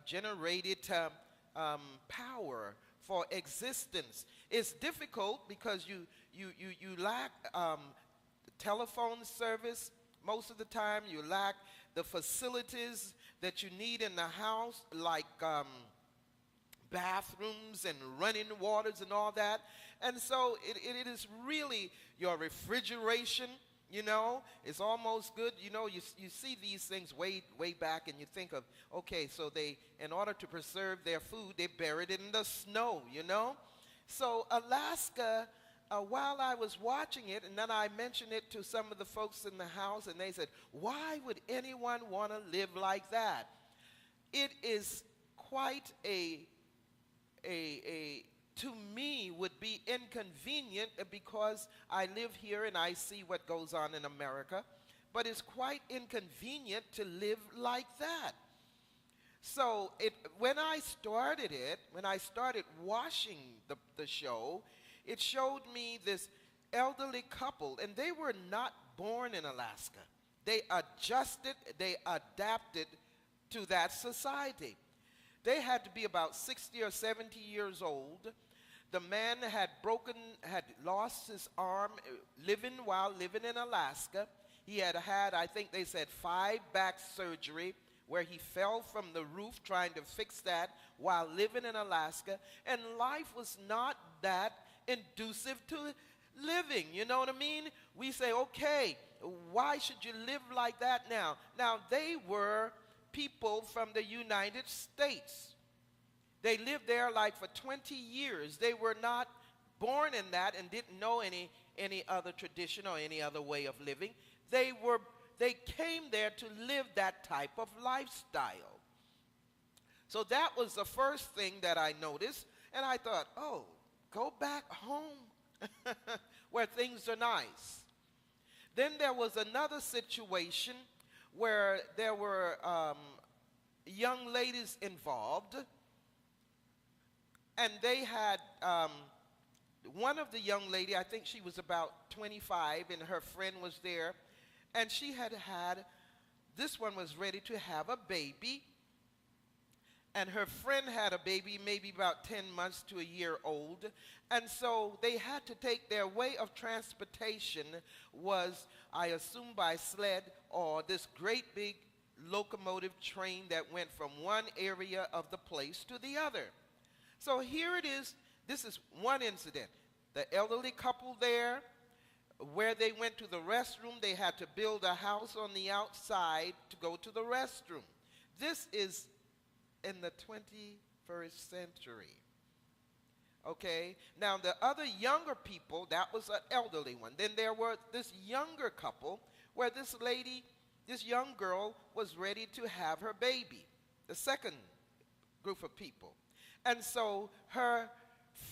generated power for existence. It's difficult because you lack telephone service most of the time. You lack the facilities that you need in the house, like bathrooms and running waters and all that. And so it is really your refrigeration. It's almost good. You see these things way back, and you think of, okay, so they, in order to preserve their food, they buried it in the snow. So Alaska, while I was watching it, and then I mentioned it to some of the folks in the house, and they said, why would anyone want to live like that? It is quite to me would be inconvenient because I live here and I see what goes on in America, but it's quite inconvenient to live like that. So when I started watching the show, it showed me this elderly couple, and they were not born in Alaska. They adapted to that society. They had to be about 60 or 70 years old. The man had lost his arm while living in Alaska. He had, I think they said, 5 back surgery, where he fell from the roof trying to fix that while living in Alaska. And life was not that conducive to living, you know what I mean? We say, okay, why should you live like that now? Now, they were people from the United States. They lived there like for 20 years. They were not born in that and didn't know any other tradition or any other way of living. They came there to live that type of lifestyle. So that was the first thing that I noticed, and I thought, oh, go back home where things are nice. Then there was another situation where there were young ladies involved, and they had one of the young lady, I think she was about 25, and her friend was there, and she this one was ready to have a baby, and her friend had a baby maybe about 10 months to a year old, and so they had to take their way of transportation was, I assume, by sled or this great big locomotive train that went from one area of the place to the other. So here it is. This is one incident. The elderly couple there, where they went to the restroom, they had to build a house on the outside to go to the restroom. This is in the 21st century. Okay? Now, the other younger people, that was an elderly one. Then there were this younger couple where this young girl was ready to have her baby, the second group of people. And so her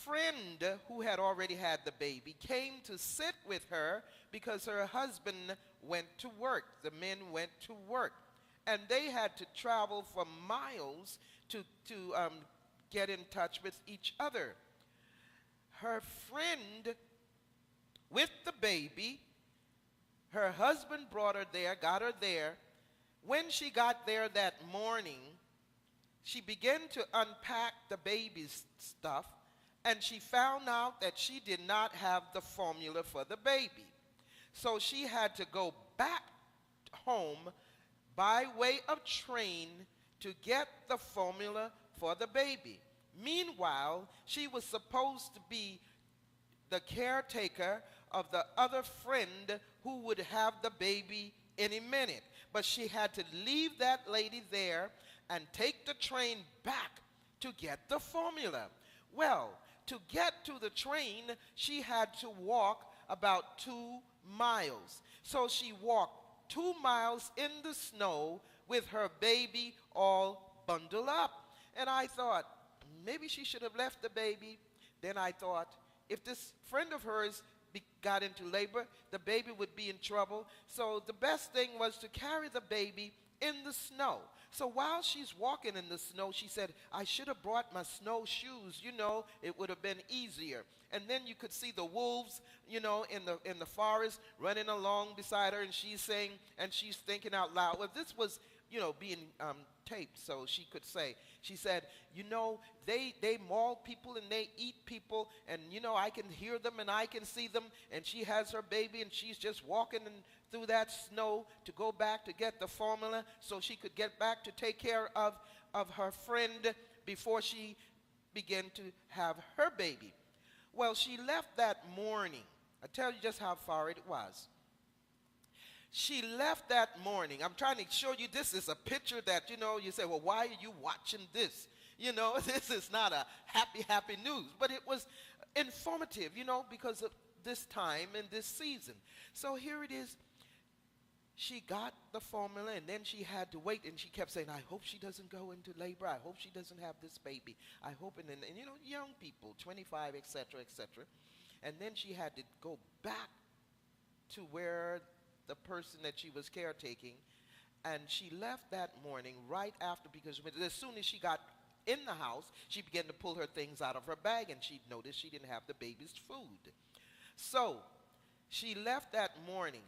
friend, who had already had the baby, came to sit with her because her husband went to work. The men went to work. And they had to travel for miles to get in touch with each other. Her friend with the baby, her husband brought her there, got her there. When she got there that morning, she began to unpack the baby's stuff, and she found out that she did not have the formula for the baby. So she had to go back home by way of train to get the formula for the baby. Meanwhile, she was supposed to be the caretaker of the other friend who would have the baby any minute. But she had to leave that lady there and take the train back to get the formula. Well, to get to the train, she had to walk about 2 miles. So she walked 2 miles in the snow with her baby all bundled up. And I thought, maybe she should have left the baby. Then I thought, if this friend of hers got into labor, the baby would be in trouble. So the best thing was to carry the baby in the snow. So while she's walking in the snow, she said, I should have brought my snowshoes, it would have been easier. And then you could see the wolves, in the forest running along beside her, and she's saying, and she's thinking out loud, well, this was being taped so she could say. She said, they maul people and they eat people, and I can hear them and I can see them, and she has her baby and she's just walking through that snow to go back to get the formula so she could get back to take care of her friend before she began to have her baby. Well, she left that morning. I tell you just how far it was. She left that morning. I'm trying to show you, this is a picture that, you say, well, why are you watching this? This is not a happy news. But it was informative, because of this time and this season. So here it is. She got the formula, and then she had to wait, and she kept saying, I hope she doesn't go into labor. I hope she doesn't have this baby. I hope, and young people, 25, et cetera, et cetera. And then she had to go back to where the person that she was caretaking, and she left that morning right after, because as soon as she got in the house, she began to pull her things out of her bag, and she noticed she didn't have the baby's food. So she left that morning,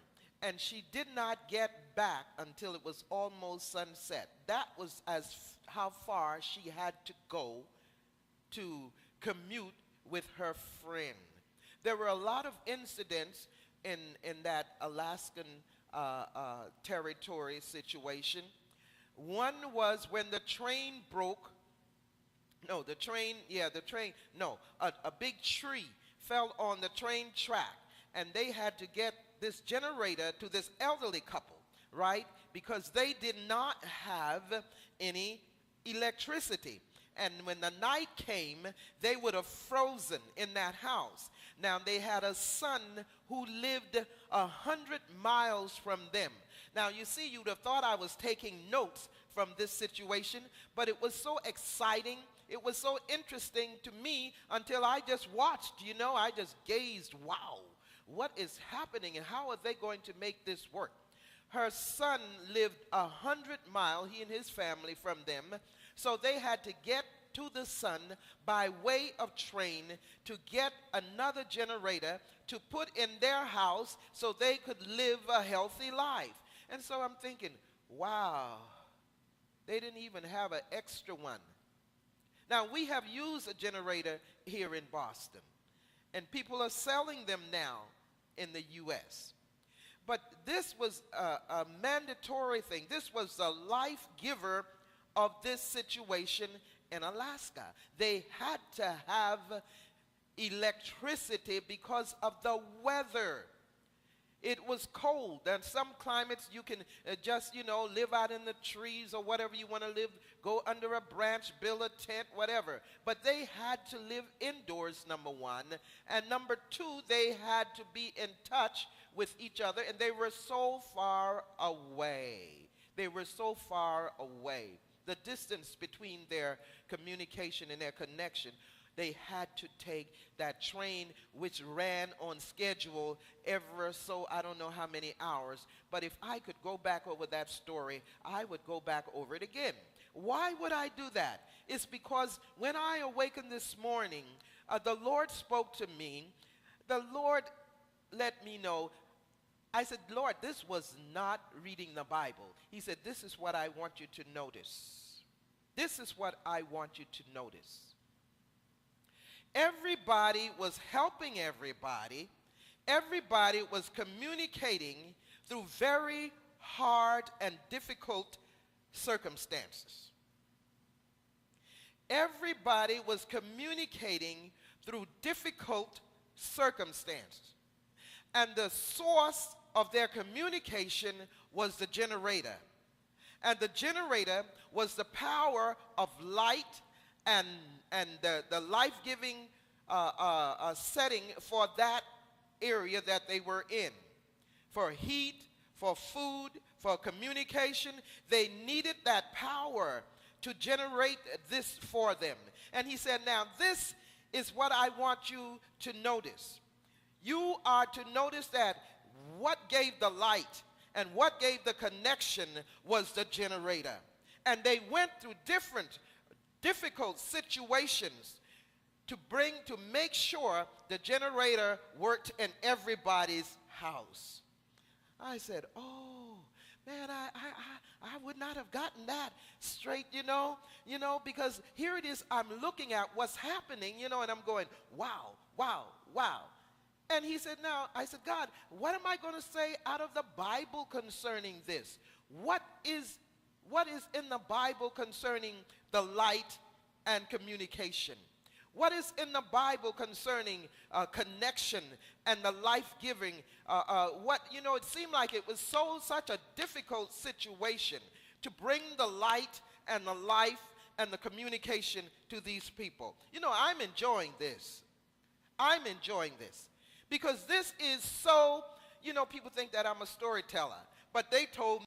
and she did not get back until it was almost sunset. That was how far she had to go to commute with her friend. There were a lot of incidents in that Alaskan territory situation. One was when the train broke. A big tree fell on the train track, and they had to get this generator to this elderly couple, right? Because they did not have any electricity. And when the night came, they would have frozen in that house. Now, they had a son who lived 100 miles from them. Now, you see, you'd have thought I was taking notes from this situation, but it was so exciting. It was so interesting to me until I just watched, I just gazed, wow, what is happening and how are they going to make this work? Her son lived 100 miles, he and his family, from them, so they had to get to the son by way of train to get another generator to put in their house so they could live a healthy life. And so I'm thinking, wow, they didn't even have an extra one. Now, we have used a generator here in Boston, and people are selling them now in the U.S. But this was a mandatory thing. This was the life giver of this situation in Alaska. They had to have electricity because of the weather. It was cold, and some climates you can just, live out in the trees or whatever you want to live, go under a branch, build a tent, whatever. But they had to live indoors, number one. And number two, they had to be in touch with each other, and they were so far away. They were so far away. The distance between their communication and their connection, they had to take that train, which ran on schedule ever so I don't know how many hours. But if I could go back over that story, I would go back over it again. Why would I do that? It's because when I awakened this morning, the Lord spoke to me. The Lord let me know. I said, Lord, this was not reading the Bible. He said, this is what I want you to notice. This is what I want you to notice. Everybody was helping everybody. Everybody was communicating through very hard and difficult circumstances. Everybody was communicating through difficult circumstances. And the source of their communication was the generator. And the generator was the power of light and the life-giving setting for that area that they were in. For heat, for food, for communication, they needed that power to generate this for them. And he said, now this is what I want you to notice. You are to notice that what gave the light and what gave the connection was the generator. And they went through difficult situations to make sure the generator worked in everybody's house. I said, oh, man, I would not not have gotten that straight, because here it is, I'm looking at what's happening, and I'm going, wow, wow, wow. And he said, now, I said, God, what am I going to say out of the Bible concerning this? What is in the Bible concerning the light and communication? What is in the Bible concerning connection and the life-giving? It seemed like it was such a difficult situation to bring the light and the life and the communication to these people. I'm enjoying this. I'm enjoying this. Because this is so, people think that I'm a storyteller. But they told me